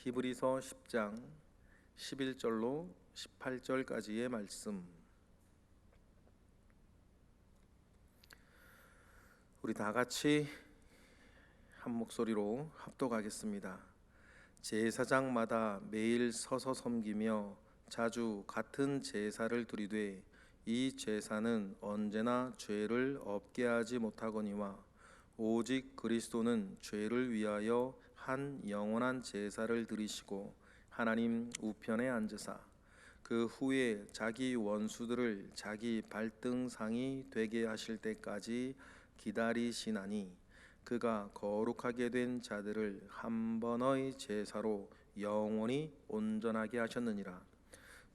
히브리서 10장 11절로 18절까지의 말씀, 우리 다 같이 한 목소리로 합독하겠습니다. 제사장마다 매일 서서 섬기며 자주 같은 제사를 드리되 이 제사는 언제나 죄를 없게 하지 못하거니와 오직 그리스도는 죄를 위하여 한 영원한 제사를 드리시고 하나님 우편에 앉으사 그 후에 자기 원수들을 자기 발등상이 되게 하실 때까지 기다리시나니 그가 거룩하게 된 자들을 한 번의 제사로 영원히 온전하게 하셨느니라.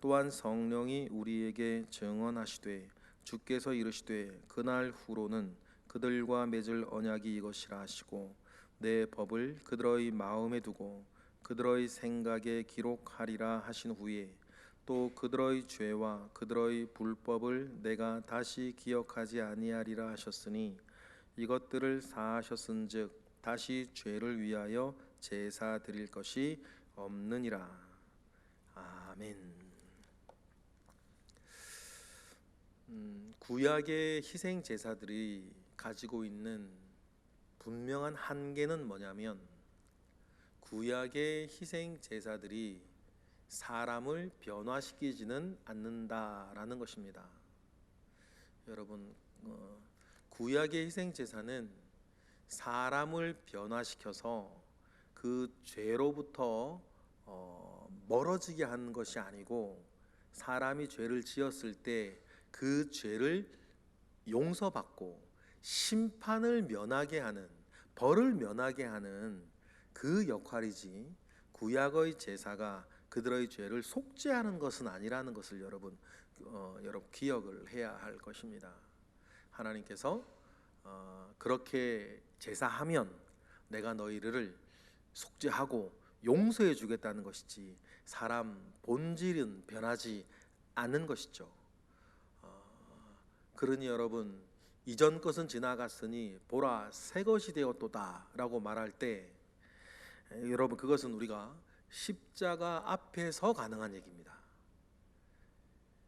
또한 성령이 우리에게 증언하시되 주께서 이르시되 그날 후로는 그들과 맺을 언약이 이것이라 하시고 내 법을 그들의 마음에 두고 그들의 생각에 기록하리라 하신 후에 또 그들의 죄와 그들의 불법을 내가 다시 기억하지 아니하리라 하셨으니 이것들을 사하셨은즉 다시 죄를 위하여 제사 드릴 것이 없느니라. 아멘. 구약의 희생 제사들이 가지고 있는 분명한 한계는 뭐냐면, 구약의 희생 제사들이 사람을 변화시키지는 않는다라는 것입니다. 여러분, 구약의 희생 제사는 사람을 변화시켜서 그 죄로부터 멀어지게 하는 것이 아니고, 사람이 죄를 지었을 때 그 죄를 용서받고 심판을 면하게 하는, 벌을 면하게 하는 그 역할이지, 구약의 제사가 그들의 죄를 속죄하는 것은 아니라는 것을 여러분 기억을 해야 할 것입니다. 하나님께서 그렇게 제사하면 내가 너희를 속죄하고 용서해 주겠다는 것이지, 사람 본질은 변하지 않는 것이죠. 그러니 여러분, 이전 것은 지나갔으니 보라 새 것이 되었도다 라고 말할 때, 여러분 그것은 우리가 십자가 앞에서 가능한 얘기입니다.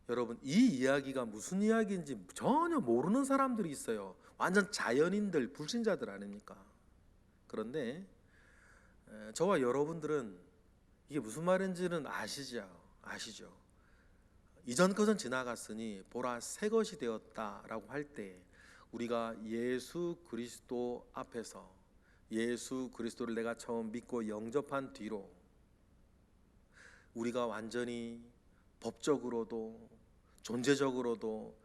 여러분, 이 이야기가 무슨 이야기인지 전혀 모르는 사람들이 있어요. 완전 자연인들, 불신자들 아닙니까? 그런데 저와 여러분들은 이게 무슨 말인지는 아시죠? 이전 것은 지나갔으니 보라 새 것이 되었다라고 할 때, 우리가 예수 그리스도 앞에서, 예수 그리스도를 내가 처음 믿고 영접한 뒤로 우리가 완전히 법적으로도 존재적으로도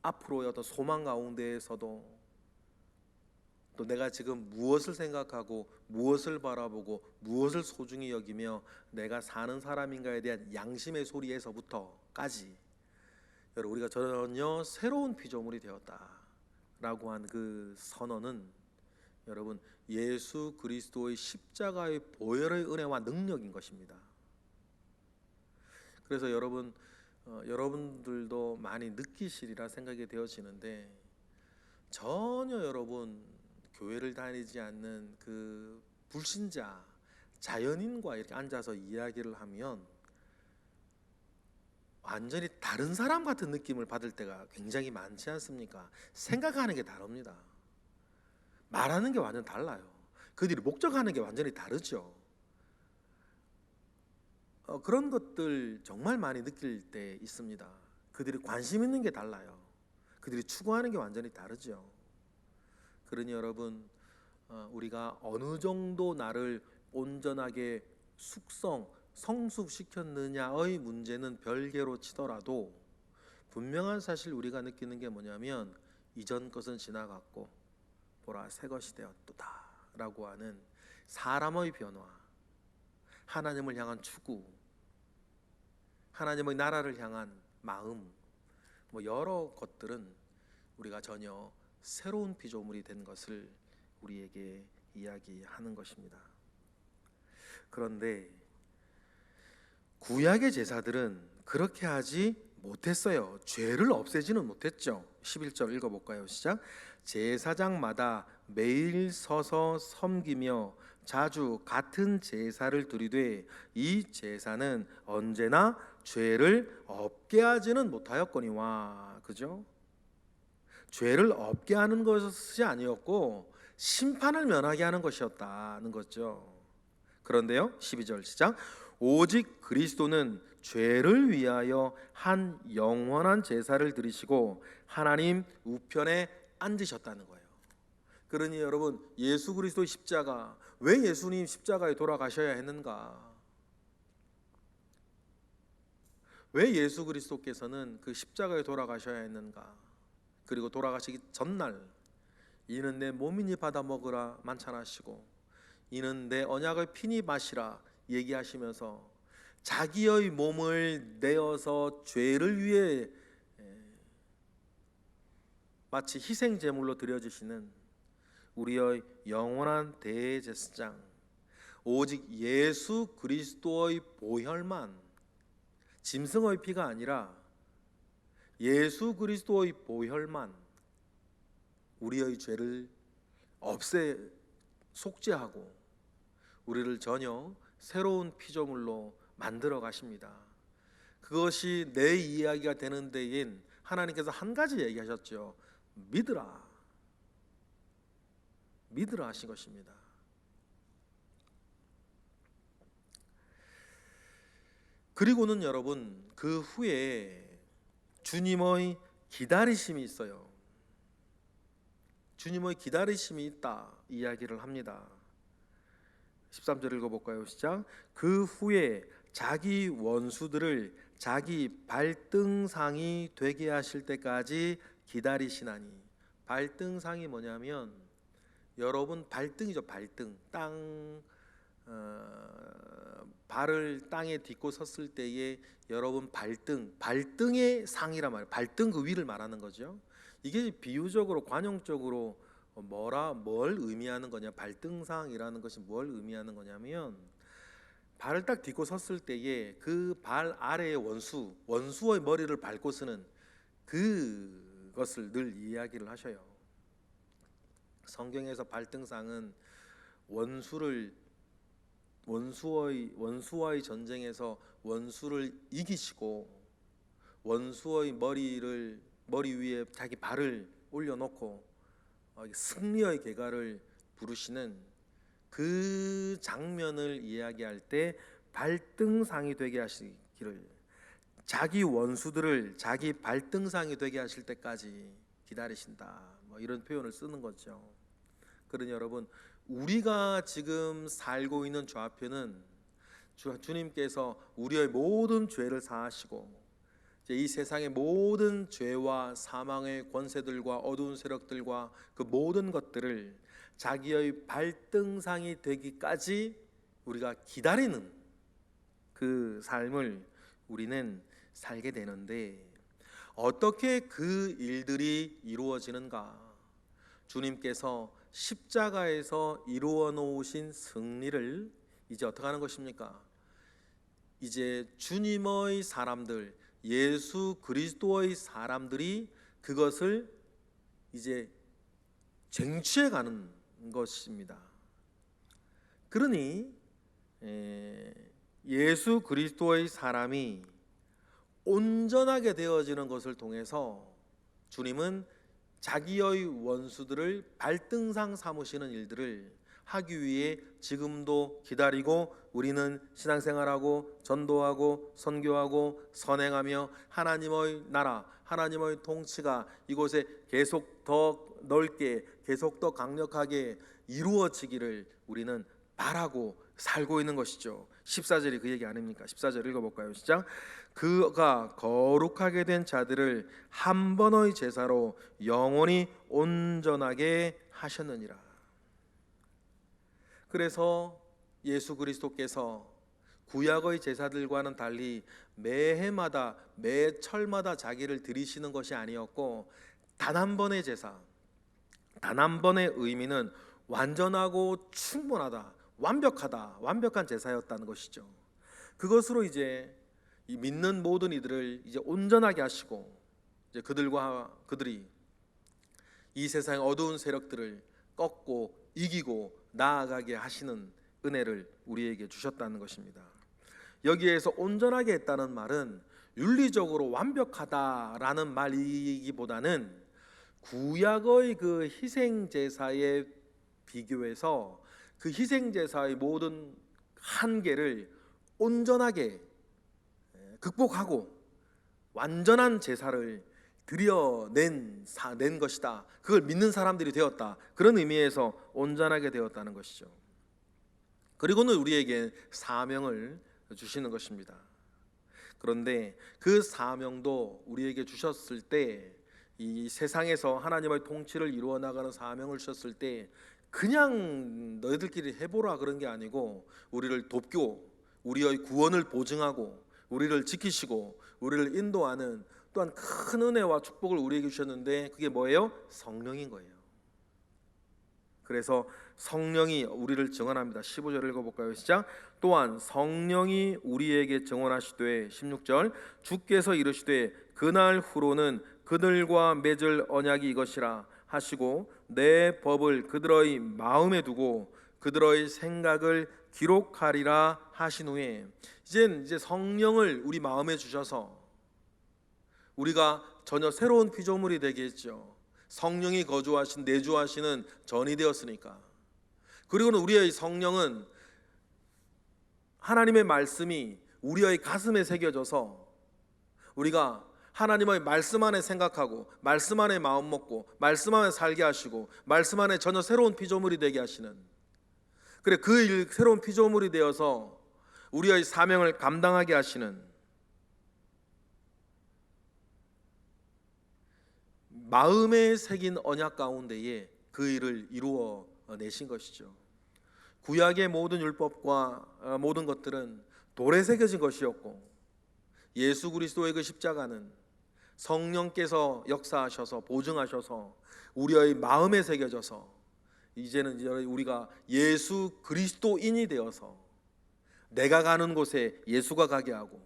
앞으로의 어떤 소망 가운데에서도 또 내가 지금 무엇을 생각하고 무엇을 바라보고 무엇을 소중히 여기며 내가 사는 사람인가에 대한 양심의 소리에서부터까지, 여러분 우리가 전혀 새로운 피조물이 되었다라고 한 그 선언은 여러분 예수 그리스도의 십자가의 보혈의 은혜와 능력인 것입니다. 그래서 여러분들도 많이 느끼시리라 생각이 되어지는데, 전혀 여러분 교회를 다니지 않는 그 불신자 자연인과 이렇게 앉아서 이야기를 하면 완전히 다른 사람 같은 느낌을 받을 때가 굉장히 많지 않습니까? 생각하는 게 다릅니다. 말하는 게 완전 달라요. 그들이 목적하는 게 완전히 다르죠. 그런 것들 정말 많이 느낄 때 있습니다. 그들이 관심 있는 게 달라요. 그들이 추구하는 게 완전히 다르죠. 그러니 여러분, 우리가 어느 정도 나를 온전하게 성숙시켰느냐의 문제는 별개로 치더라도 분명한 사실 우리가 느끼는 게 뭐냐면, 이전 것은 지나갔고 보라 새 것이 되었도다 라고 하는 사람의 변화, 하나님을 향한 추구, 하나님의 나라를 향한 마음, 여러 것들은 우리가 전혀 새로운 피조물이 된 것을 우리에게 이야기하는 것입니다. 그런데 구약의 제사들은 그렇게 하지 못했어요. 죄를 없애지는 못했죠. 11절 읽어볼까요? 시작. 제사장마다 매일 서서 섬기며 자주 같은 제사를 드리되 이 제사는 언제나 죄를 없게 하지는 못하였거니와. 그죠? 죄를 없게 하는 것이 아니었고 심판을 면하게 하는 것이었다는 거죠. 그런데요, 12절 시작. 오직 그리스도는 죄를 위하여 한 영원한 제사를 드리시고 하나님 우편에 앉으셨다는 거예요. 그러니 여러분, 예수 그리스도의 십자가, 왜 예수님 십자가에 돌아가셔야 했는가? 왜 예수 그리스도께서는 그 십자가에 돌아가셔야 했는가? 그리고 돌아가시기 전날 이는 내 몸이니 받아 먹으라 만찬하시고 이는 내 언약을 피니 마시라 얘기하시면서 자기의 몸을 내어서 죄를 위해 마치 희생 제물로 드려주시는 우리의 영원한 대제사장, 오직 예수 그리스도의 보혈만, 짐승의 피가 아니라 예수 그리스도의 보혈만 우리의 죄를 속죄하고 우리를 전혀 새로운 피조물로 만들어 가십니다. 그것이 내 이야기가 되는 데엔 하나님께서 한 가지 얘기하셨죠. 믿으라 하신 것입니다. 그리고는 여러분, 그 후에 주님의 기다리심이 있어요. 주님의 기다리심이 있다 이야기를 합니다. 13절 읽어볼까요? 시작. 그 후에 자기 원수들을 자기 발등상이 되게 하실 때까지 기다리시나니. 발등상이 뭐냐면 여러분 발등이죠. 발등. 발을 땅에 딛고 섰을 때에 여러분 발등의 상이란 말이에요. 발등 그 위를 말하는 거죠. 이게 비유적으로 관용적으로 뭘 의미하는 거냐? 발등상이라는 것이 뭘 의미하는 거냐면 발을 딱 딛고 섰을 때에 그 발 아래의 원수의 머리를 밟고 서는 그것을 늘 이야기를 하셔요. 성경에서 발등상은 원수와의 전쟁에서 원수를 이기시고 원수의 머리 위에 자기 발을 올려놓고 승리의 계가를 부르시는 그 장면을 이야기할 때 발등상이 되게 하시기를, 자기 원수들을 자기 발등상이 되게 하실 때까지 기다리신다, 이런 표현을 쓰는 거죠. 그러니 여러분, 우리가 지금 살고 있는 좌표는 주님께서 우리의 모든 죄를 사하시고 이 세상의 모든 죄와 사망의 권세들과 어두운 세력들과 그 모든 것들을 자기의 발등상이 되기까지 우리가 기다리는 그 삶을 우리는 살게 되는데, 어떻게 그 일들이 이루어지는가? 주님께서 십자가에서 이루어 놓으신 승리를 이제 어떻게 하는 것입니까? 이제 주님의 사람들, 예수 그리스도의 사람들이 그것을 이제 쟁취해 가는 것입니다. 그러니 예수 그리스도의 사람이 온전하게 되어지는 것을 통해서 주님은 자기의 원수들을 발등상 삼으시는 일들을 하기 위해 지금도 기다리고 우리는 신앙생활하고 전도하고 선교하고 선행하며 하나님의 나라, 하나님의 통치가 이곳에 계속 더 넓게, 계속 더 강력하게 이루어지기를 우리는 바라고 살고 있는 것이죠. 14절이 그 얘기 아닙니까? 14절 읽어볼까요? 시작. 그가 거룩하게 된 자들을 한 번의 제사로 영원히 온전하게 하셨느니라. 그래서 예수 그리스도께서 구약의 제사들과는 달리 매해마다 매철마다 자기를 드리시는 것이 아니었고, 단 한 번의 제사, 단 한 번의 의미는 완전하고 충분하다, 완벽한 제사였다는 것이죠. 그것으로 이제 이 믿는 모든 이들을 이제 온전하게 하시고, 이제 그들이 이 세상의 어두운 세력들을 꺾고 이기고 나아가게 하시는 은혜를 우리에게 주셨다는 것입니다. 여기에서 온전하게 했다는 말은 윤리적으로 완벽하다라는 말이기보다는 구약의 그 희생제사에 비교해서 그 희생제사의 모든 한계를 온전하게 극복하고 완전한 제사를 드려낸 것이다. 그걸 믿는 사람들이 되었다. 그런 의미에서 온전하게 되었다는 것이죠. 그리고는 우리에게 사명을 주시는 것입니다. 그런데 그 사명도 우리에게 주셨을 때, 이 세상에서 하나님의 통치를 이루어 나가는 사명을 주셨을 때 그냥 너희들끼리 해보라 그런 게 아니고 우리를 돕고 우리의 구원을 보증하고 우리를 지키시고 우리를 인도하는 또한 큰 은혜와 축복을 우리에게 주셨는데, 그게 뭐예요? 성령인 거예요. 그래서 성령이 우리를 증언합니다. 15절 읽어볼까요? 시작. 또한 성령이 우리에게 증언하시되, 16절, 주께서 이르시되 그날 후로는 그들과 맺을 언약이 이것이라 하시고 내 법을 그들의 마음에 두고 그들의 생각을 기록하리라 하신 후에, 이제 성령을 우리 마음에 주셔서 우리가 전혀 새로운 피조물이 되게 했죠. 성령이 거주하신, 내주하시는 전이 되었으니까. 그리고는 우리의 성령은 하나님의 말씀이 우리의 가슴에 새겨져서 우리가 하나님의 말씀 안에 생각하고 말씀 안에 마음 먹고 말씀 안에 살게 하시고 말씀 안에 전혀 새로운 피조물이 되게 하시는, 그래 그 새로운 피조물이 되어서 우리의 사명을 감당하게 하시는, 마음에 새긴 언약 가운데에 그 일을 이루어 내신 것이죠. 구약의 모든 율법과 모든 것들은 돌에 새겨진 것이었고, 예수 그리스도의 그 십자가는 성령께서 역사하셔서 보증하셔서 우리의 마음에 새겨져서 이제는 우리가 예수 그리스도인이 되어서 내가 가는 곳에 예수가 가게 하고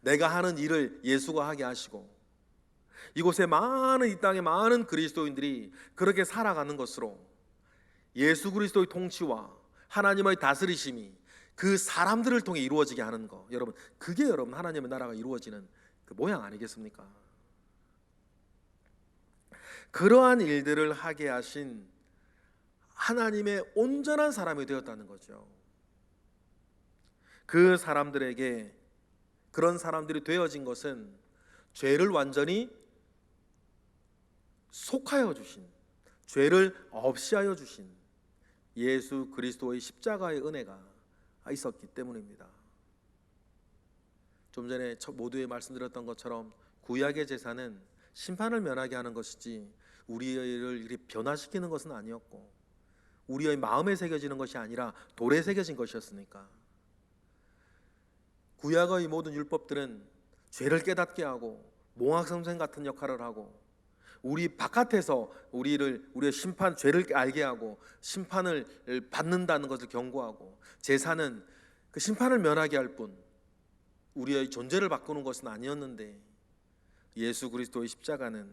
내가 하는 일을 예수가 하게 하시고, 이곳에 이 땅에 많은 그리스도인들이 그렇게 살아가는 것으로 예수 그리스도의 통치와 하나님의 다스리심이 그 사람들을 통해 이루어지게 하는 거, 여러분, 그게 여러분 하나님의 나라가 이루어지는 그 모양 아니겠습니까? 그러한 일들을 하게 하신 하나님의 온전한 사람이 되었다는 거죠. 그 사람들에게, 그런 사람들이 되어진 것은 죄를 완전히 속하여 주신, 죄를 없이 하여 주신 예수 그리스도의 십자가의 은혜가 있었기 때문입니다. 좀 전에 모두에 말씀드렸던 것처럼 구약의 제사는 심판을 면하게 하는 것이지 우리를 이렇게 변화시키는 것은 아니었고, 우리의 마음에 새겨지는 것이 아니라 돌에 새겨진 것이었으니까. 구약의 모든 율법들은 죄를 깨닫게 하고 몽학선생 같은 역할을 하고, 우리 바깥에서 우리의 심판, 죄를 알게 하고 심판을 받는다는 것을 경고하고, 제사는 그 심판을 면하게 할 뿐 우리의 존재를 바꾸는 것은 아니었는데, 예수 그리스도의 십자가는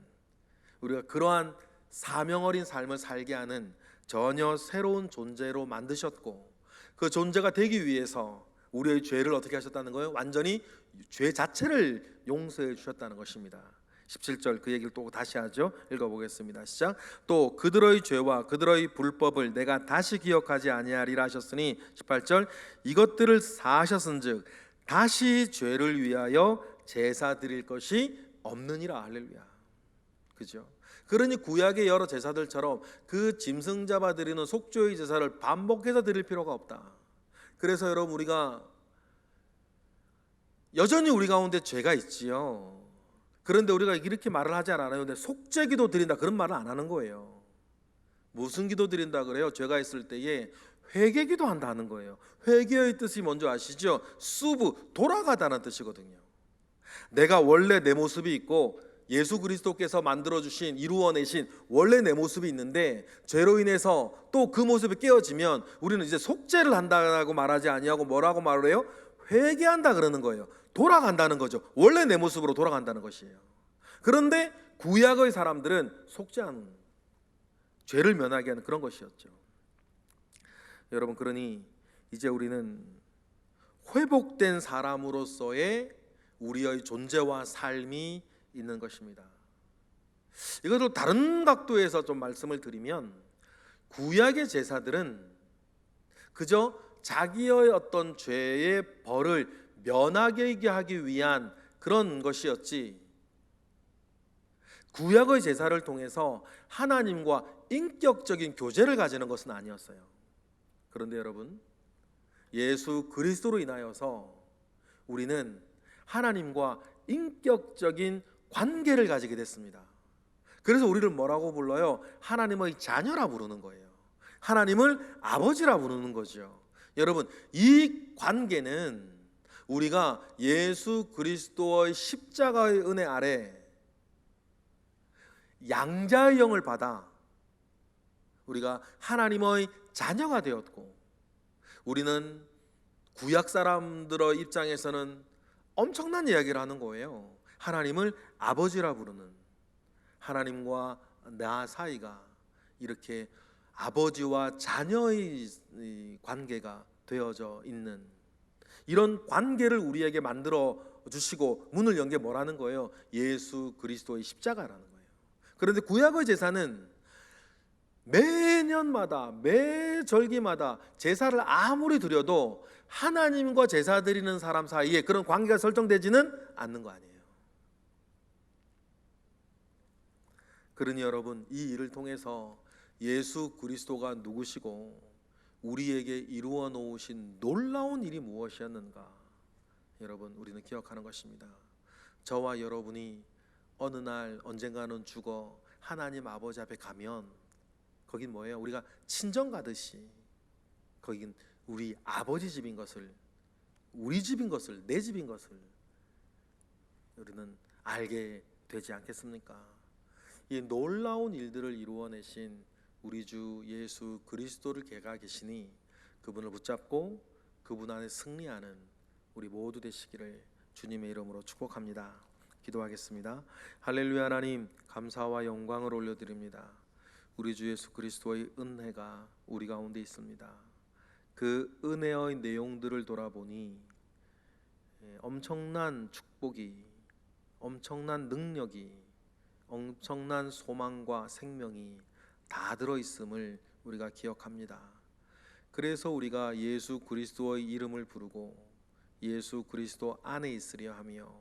우리가 그러한 사명 어린 삶을 살게 하는 전혀 새로운 존재로 만드셨고, 그 존재가 되기 위해서 우리의 죄를 어떻게 하셨다는 거예요? 완전히 죄 자체를 용서해 주셨다는 것입니다. 17절 그 얘기를 또 다시 하죠. 읽어보겠습니다. 시작. 또 그들의 죄와 그들의 불법을 내가 다시 기억하지 아니하리라 하셨으니, 18절, 이것들을 사하셨은즉 다시 죄를 위하여 제사 드릴 것이 없느니라. 할렐루야. 그죠? 그러니 구약의 여러 제사들처럼 그 짐승 잡아 드리는 속죄의 제사를 반복해서 드릴 필요가 없다. 그래서 여러분, 우리가 여전히 우리 가운데 죄가 있지요. 그런데 우리가 이렇게 말을 하지 않아요. 근데 속죄기도 드린다 그런 말을 안 하는 거예요. 무슨 기도 드린다 그래요? 죄가 있을 때에 회개기도 한다는 거예요. 회개의 뜻이 뭔지 아시죠? 수부, 돌아가다는 뜻이거든요. 내가 원래 내 모습이 있고 예수 그리스도께서 만들어주신, 이루어내신 원래 내 모습이 있는데 죄로 인해서 또 그 모습이 깨어지면 우리는 이제 속죄를 한다고 말하지 아니하고 뭐라고 말을 해요? 회개한다 그러는 거예요. 돌아간다는 거죠. 원래 내 모습으로 돌아간다는 것이에요. 그런데 구약의 사람들은 속죄하는, 죄를 면하게 하는 그런 것이었죠. 여러분, 그러니 이제 우리는 회복된 사람으로서의 우리의 존재와 삶이 있는 것입니다. 이것을 다른 각도에서 좀 말씀을 드리면, 구약의 제사들은 그저 자기의 어떤 죄의 벌을 면하게 하기 위한 그런 것이었지, 구약의 제사를 통해서 하나님과 인격적인 교제를 가지는 것은 아니었어요. 그런데 여러분, 예수 그리스도로 인하여서 우리는 하나님과 인격적인 관계를 가지게 됐습니다. 그래서 우리를 뭐라고 불러요? 하나님의 자녀라 부르는 거예요. 하나님을 아버지라 부르는 거죠. 여러분, 이 관계는 우리가 예수 그리스도의 십자가의 은혜 아래 양자의 영을 받아 우리가 하나님의 자녀가 되었고, 우리는 구약 사람들의 입장에서는 엄청난 이야기를 하는 거예요. 하나님을 아버지라 부르는, 하나님과 나 사이가 이렇게 아버지와 자녀의 관계가 되어져 있는 이런 관계를 우리에게 만들어 주시고 문을 연 게 뭐라는 거예요? 예수 그리스도의 십자가라는 거예요. 그런데 구약의 제사는 매년마다 매 절기마다 제사를 아무리 드려도 하나님과 제사 드리는 사람 사이에 그런 관계가 설정되지는 않는 거 아니에요. 그러니 여러분, 이 일을 통해서 예수 그리스도가 누구시고 우리에게 이루어 놓으신 놀라운 일이 무엇이었는가, 여러분, 우리는 기억하는 것입니다. 저와 여러분이 어느 날 언젠가는 죽어 하나님 아버지 앞에 가면 거긴 뭐예요? 우리가 친정 가듯이 거긴 우리 아버지 집인 것을, 우리 집인 것을, 내 집인 것을 우리는 알게 되지 않겠습니까? 이 놀라운 일들을 이루어내신 우리 주 예수 그리스도를 계가 계시니 그분을 붙잡고 그분 안에 승리하는 우리 모두 되시기를 주님의 이름으로 축복합니다. 기도하겠습니다. 할렐루야. 하나님, 감사와 영광을 올려드립니다. 우리 주 예수 그리스도의 은혜가 우리 가운데 있습니다. 그 은혜의 내용들을 돌아보니 엄청난 축복이, 엄청난 능력이, 엄청난 소망과 생명이 다 들어있음을 우리가 기억합니다. 그래서 우리가 예수 그리스도의 이름을 부르고 예수 그리스도 안에 있으려 하며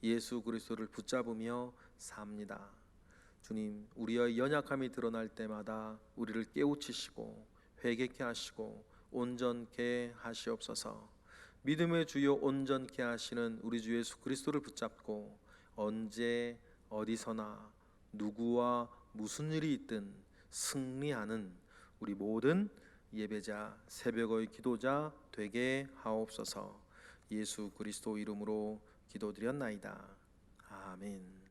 예수 그리스도를 붙잡으며 삽니다. 주님, 우리의 연약함이 드러날 때마다 우리를 깨우치시고 회개케 하시고 온전케 하시옵소서. 믿음의 주요 온전케 하시는 우리 주 예수 그리스도를 붙잡고 언제 어디서나 누구와 무슨 일이 있든 승리하는 우리 모든 예배자, 새벽의 기도자 되게 하옵소서. 예수 그리스도 이름으로 기도드렸나이다. 아멘.